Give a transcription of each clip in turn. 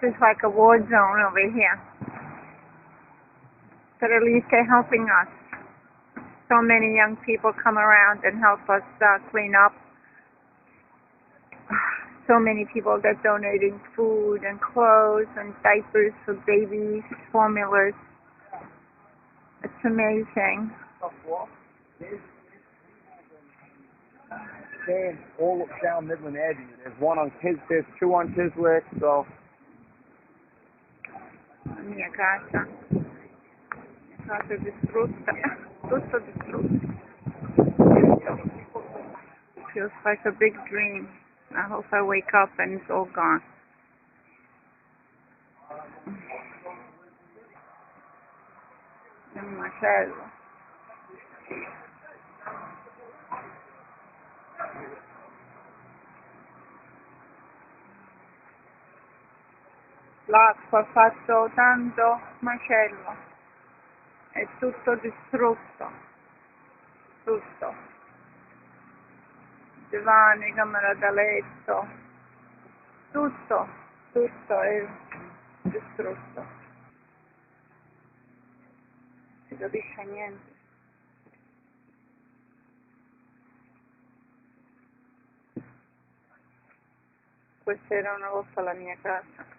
This is like a war zone over here. But at least they're helping us. So many young people come around and help us clean up. So many people that donating food and clothes and diapers for babies, formulas. It's amazing. Stand all up down Midland Avenue. There's one on there's two on Kiswick, so. Mia casa. Mia casa è distrutta. Tutto distrutto. Feels like a big dream. I hope I wake up and it's all gone. È un macello. L'acqua ha fatto tanto macello. È tutto distrutto. Tutto. Divani, camera da letto. Tutto è distrutto. Non si capisce niente. Questa era una volta la mia casa.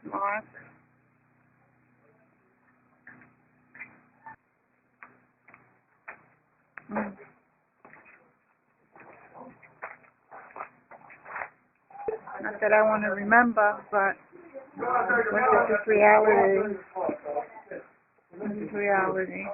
Mark. Not that I want to remember, but this is reality. This is reality.